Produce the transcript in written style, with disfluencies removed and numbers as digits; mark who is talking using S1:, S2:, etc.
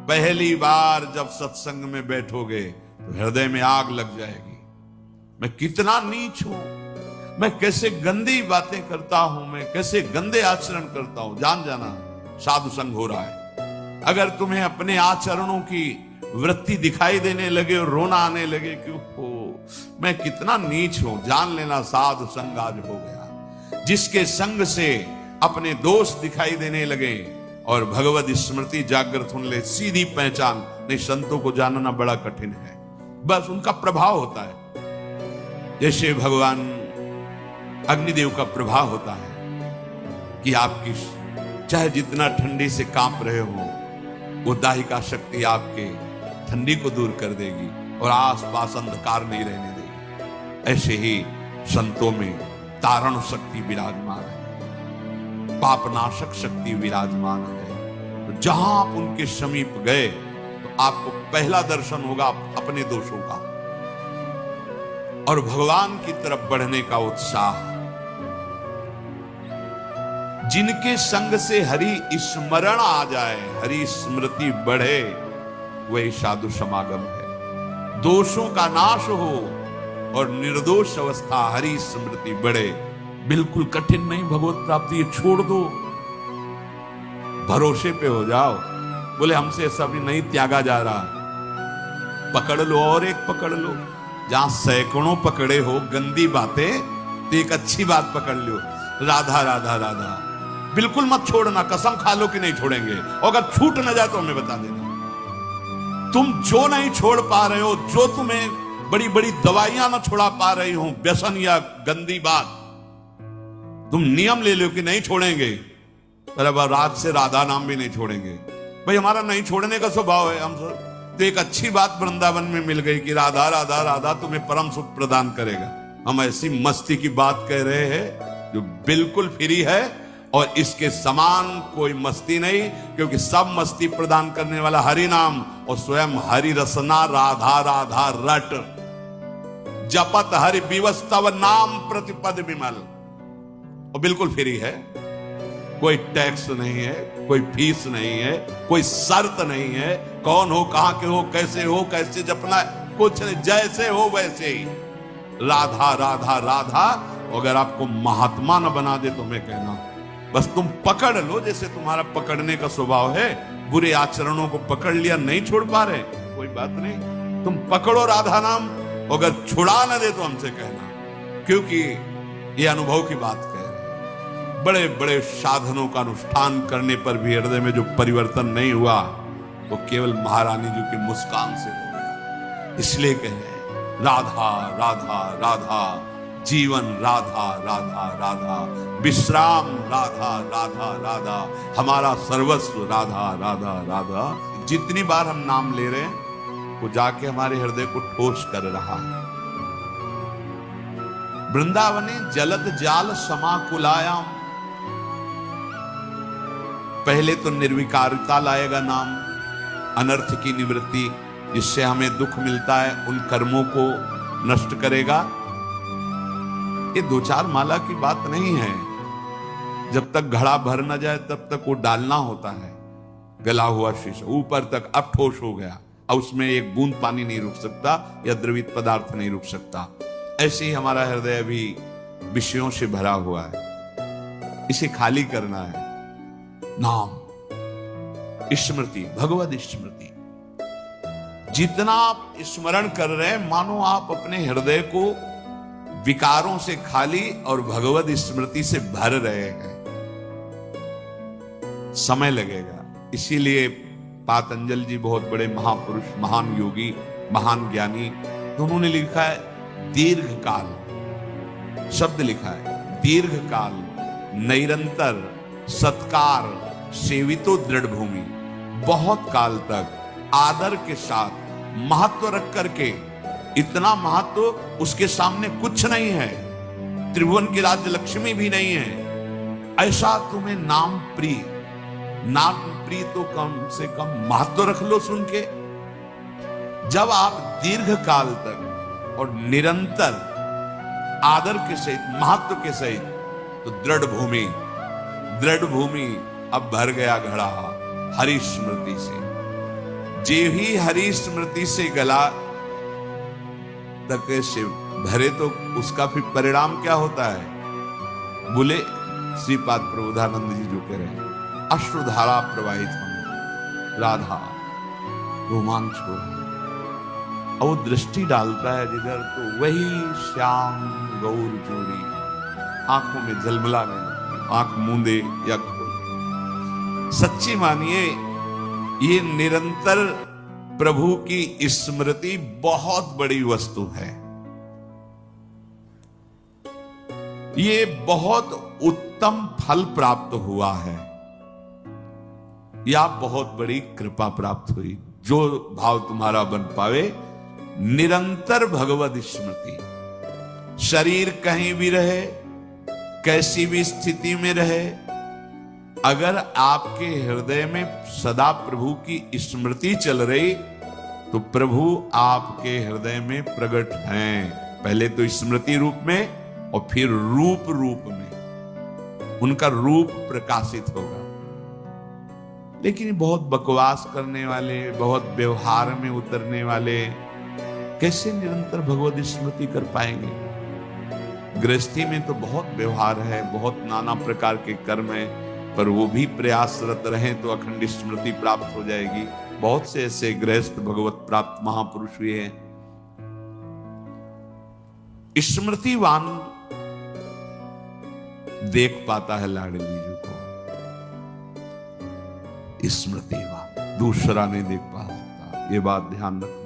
S1: पहली बार जब सत्संग में बैठोगे तो हृदय में आग लग जाएगी। मैं कितना नीच हूं, मैं कैसे गंदी बातें करता हूं, मैं कैसे गंदे आचरण करता हूं। जान जाना साधु संग हो रहा है। अगर तुम्हें अपने आचरणों की वृत्ति दिखाई देने लगे और रोना आने लगे कि हो मैं कितना नीच हूं, जान लेना साधु संग आज हो गया। जिसके संग से अपने दोष दिखाई देने लगे और भगवत स्मृति जागृत होने लगे, सीधी पहचान। नहीं, संतों को जानना बड़ा कठिन है, बस उनका प्रभाव होता है। जैसे भगवान अग्निदेव का प्रभाव होता है कि आपकी चाहे जितना ठंडी से कांप रहे हो, वो दाहिका शक्ति आपके ठंडी को दूर कर देगी और आसपास अंधकार नहीं रहने देगी। ऐसे ही संतों में तारण शक्ति विराजमान है, पापनाशक शक्ति विराजमान है। तो जहां आप उनके समीप गए तो आपको पहला दर्शन होगा अपने दोषों का और भगवान की तरफ बढ़ने का उत्साह। जिनके संग से हरि स्मरण आ जाए, हरि स्मृति बढ़े, वही साधु समागम है। दोषों का नाश हो और निर्दोष अवस्था, हरि स्मृति बढ़े। बिल्कुल कठिन नहीं भगवत प्राप्ति, ये छोड़ दो, भरोसे पे हो जाओ। बोले हमसे सब नहीं त्यागा जा रहा, पकड़ लो और एक पकड़ लो। जहां सैकड़ों पकड़े हो गंदी बातें, तो एक अच्छी बात पकड़ लो, राधा राधा राधा। बिल्कुल मत छोड़ना, कसम खा लो कि नहीं छोड़ेंगे। और अगर छूट न जाए तो हमें बता देना। तुम जो नहीं छोड़ पा रहे हो, जो तुम्हें बड़ी बड़ी दवाइयां ना छुड़ा पा रही हो, व्यसन या गंदी बात, तुम नियम ले लो कि नहीं छोड़ेंगे, पर अब रात से राधा नाम भी नहीं छोड़ेंगे। भाई हमारा नहीं छोड़ने का स्वभाव है हम सब। तो एक अच्छी बात वृंदावन में मिल गई कि राधा राधा राधा तुम्हें परम सुख प्रदान करेगा। हम ऐसी मस्ती की बात कह रहे हैं जो बिल्कुल फ्री है और इसके समान कोई मस्ती नहीं, क्योंकि सब मस्ती प्रदान करने वाला हरि नाम और स्वयं हरि रसना राधा राधा रट जपत हरि विवस तव नाम प्रतिपद विमल। और बिल्कुल फ्री है, कोई टैक्स नहीं है, कोई फीस नहीं है, कोई शर्त नहीं है। कौन हो, कहां के हो, कैसे जपना है, कुछ नहीं, जैसे हो वैसे ही राधा राधा राधा। अगर आपको महात्मा न बना दे तो मैं कहना बस तुम पकड़ लो, जैसे तुम्हारा पकड़ने का स्वभाव है। बुरे आचरणों को पकड़ लिया, नहीं छोड़ पा रहे, कोई बात नहीं, तुम पकड़ो राधा नाम। अगर छुड़ा न दे तो हमसे कहना, क्योंकि ये अनुभव की बात कह रहे हैं। बड़े बड़े साधनों का अनुष्ठान करने पर भी हृदय में जो परिवर्तन नहीं हुआ, वो केवल महारानी जी की मुस्कान से हो गया। इसलिए कह रहे हैं राधा राधा राधा, जीवन राधा राधा राधा, विश्राम राधा राधा राधा, हमारा सर्वस्व राधा राधा राधा। जितनी बार हम नाम ले रहे हैं वो जाके हमारे हृदय को ठोस कर रहा है। वृंदावने जलद जाल समाकुलायाम। पहले तो निर्विकारिता लाएगा नाम, अनर्थ की निवृत्ति, जिससे हमें दुख मिलता है उन कर्मों को नष्ट करेगा। ये दो चार माला की बात नहीं है। जब तक घड़ा भर न जाए तब तक वो डालना होता है। गला हुआ शीशा ऊपर तक अब ठोस हो गया, अब उसमें एक बूंद पानी नहीं रुक सकता या द्रवित पदार्थ नहीं रुक सकता। ऐसे ही हमारा हृदय अभी विषयों से भरा हुआ है, इसे खाली करना है। नाम, स्मृति, भगवत स्मृति, जितना आप स्मरण कर रहे हैं मानो आप अपने हृदय को विकारों से खाली और भगवत स्मृति से भर रहे हैं। समय लगेगा। इसीलिए पातंजल जी बहुत बड़े महापुरुष, महान योगी, महान ज्ञानी, तो उन्होंने लिखा है दीर्घ काल, शब्द लिखा है दीर्घ काल, निरंतर सत्कार सेवितो दृढ़ भूमि। बहुत काल तक आदर के साथ महत्व रख करके, इतना महत्व उसके सामने कुछ नहीं है, त्रिभुवन की राज्य लक्ष्मी भी नहीं है। ऐसा तुम्हें नाम प्रिय, नाम प्रिय तो कम से कम महत्व रख लो सुन के। जब आप दीर्घ काल तक और निरंतर आदर के सहित, महत्व के सहित, तो दृढ़ भूमि अब भर गया घड़ा हरि स्मृति से। जे ही हरि स्मृति से गला तक शिव भरे तो उसका फिर परिणाम क्या होता है? बोले श्रीपाद प्रबोधानंद जी जो कह रहे हैं, अश्रुधारा प्रवाहित होने, राधा रोमांच हो रहा है। और वो दृष्टि डालता है जिधर तो वही श्याम गौर जोड़ी आंखों में झलमलाने लगती, आंख मूंदे या खोले। सच्ची मानिए ये निरंतर प्रभु की स्मृति बहुत बड़ी वस्तु है। ये बहुत उत्तम फल प्राप्त हुआ है, या बहुत बड़ी कृपा प्राप्त हुई। जो भाव तुम्हारा बन पावे, निरंतर भगवत स्मृति। शरीर कहीं भी रहे, कैसी भी स्थिति में रहे, अगर आपके हृदय में सदा प्रभु की स्मृति चल रही तो प्रभु आपके हृदय में प्रकट हैं। पहले तो स्मृति रूप में और फिर रूप में उनका रूप प्रकाशित होगा। लेकिन बहुत बकवास करने वाले, बहुत व्यवहार में उतरने वाले कैसे निरंतर भगवत स्मृति कर पाएंगे? गृहस्थी में तो बहुत व्यवहार है, बहुत नाना प्रकार के कर्म है, पर वो भी प्रयासरत रहें तो अखंड स्मृति प्राप्त हो जाएगी। बहुत से ऐसे गृहस्थ भगवत प्राप्त महापुरुष हुए हैं। स्मृतिवान देख पाता है लाडली जी को, स्मृतिवान दूसरा नहीं देख पा सकता। ये बात ध्यान रखना।